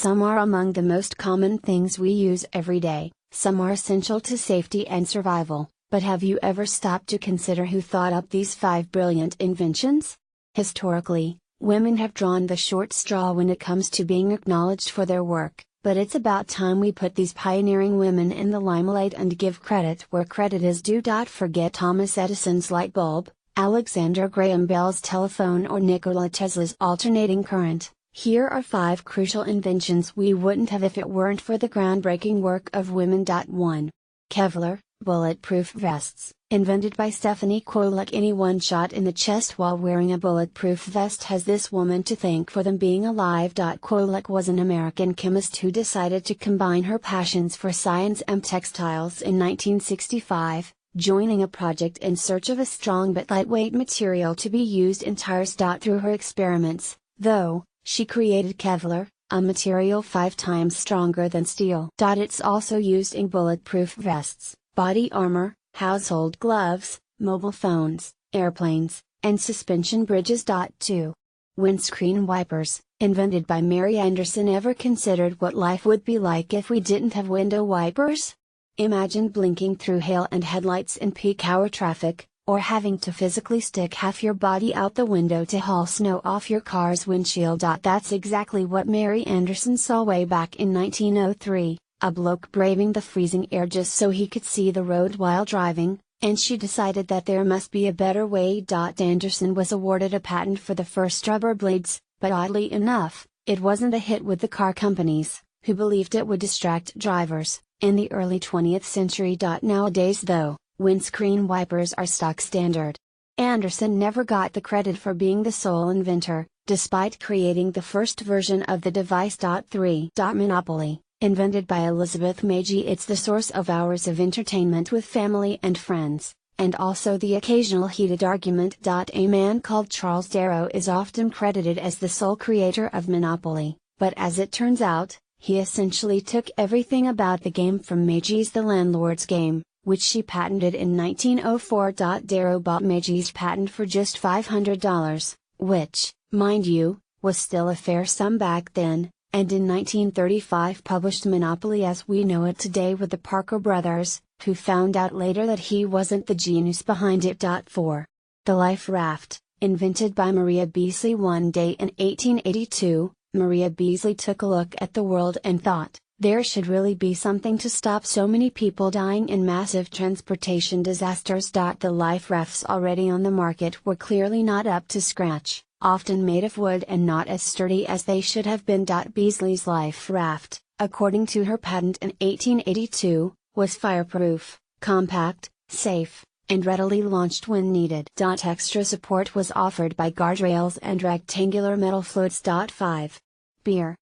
Some are among the most common things we use every day, some are essential to safety and survival, but have you ever stopped to consider who thought up these 5 brilliant inventions? Historically, women have drawn the short straw when it comes to being acknowledged for their work, but it's about time we put these pioneering women in the limelight and give credit where credit is due. Forget Thomas Edison's light bulb, Alexander Graham Bell's telephone, or Nikola Tesla's alternating current. Here are 5 crucial inventions we wouldn't have if it weren't for the groundbreaking work of women. 1. Kevlar, bulletproof vests, invented by Stephanie Kwolek. Anyone shot in the chest while wearing a bulletproof vest has this woman to thank for them being alive. Kwolek was an American chemist who decided to combine her passions for science and textiles in 1965, joining a project in search of a strong but lightweight material to be used in tires. Through her experiments, though, she created Kevlar, a material 5 times stronger than steel. It's also used in bulletproof vests, body armor, household gloves, mobile phones, airplanes, and suspension bridges. 2. Windscreen wipers, invented by Mary Anderson. Ever considered what life would be like if we didn't have window wipers? Imagine blinking through hail and headlights in peak hour traffic, or having to physically stick half your body out the window to haul snow off your car's windshield. That's exactly what Mary Anderson saw way back in 1903, a bloke braving the freezing air just so he could see the road while driving, and she decided that there must be a better way. Anderson was awarded a patent for the first rubber blades, but oddly enough, it wasn't a hit with the car companies, who believed it would distract drivers, in the early 20th century. Nowadays though, windscreen wipers are stock standard. Anderson never got the credit for being the sole inventor, despite creating the first version of the device. 3. Monopoly, invented by Elizabeth Magie. It's the source of hours of entertainment with family and friends, and also the occasional heated argument. A man called Charles Darrow is often credited as the sole creator of Monopoly, but as it turns out, he essentially took everything about the game from Magie's The Landlord's Game, which she patented in 1904. Darrow bought Magie's patent for just $500, which, mind you, was still a fair sum back then, and in 1935 published Monopoly as we know it today with the Parker brothers, who found out later that he wasn't the genius behind it. 4. The life raft, invented by Maria Beasley. One day in 1882, Maria Beasley took a look at the world and thought, there should really be something to stop so many people dying in massive transportation disasters. The life rafts already on the market were clearly not up to scratch, often made of wood and not as sturdy as they should have been. Beasley's life raft, according to her patent in 1882, was fireproof, compact, safe, and readily launched when needed. Extra support was offered by guardrails and rectangular metal floats. 5. Beer.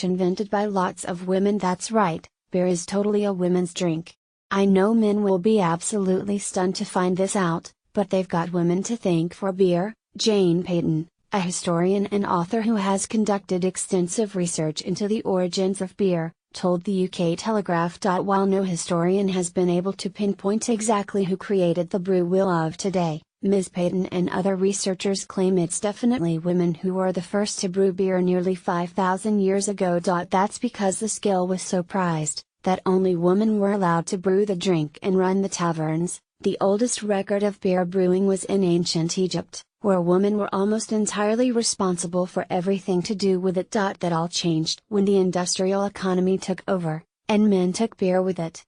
Invented by lots of women. That's right, beer is totally a women's drink. I know men will be absolutely stunned to find this out, but they've got women to thank for beer. Jane Payton, a historian and author who has conducted extensive research into the origins of beer, told the UK Telegraph. While no historian has been able to pinpoint exactly who created the brew we love today, Ms. Payton and other researchers claim it's definitely women who were the first to brew beer nearly 5,000 years ago. That's because the skill was so prized, that only women were allowed to brew the drink and run the taverns. The oldest record of beer brewing was in ancient Egypt, where women were almost entirely responsible for everything to do with it. That all changed when the industrial economy took over, and men took beer with it.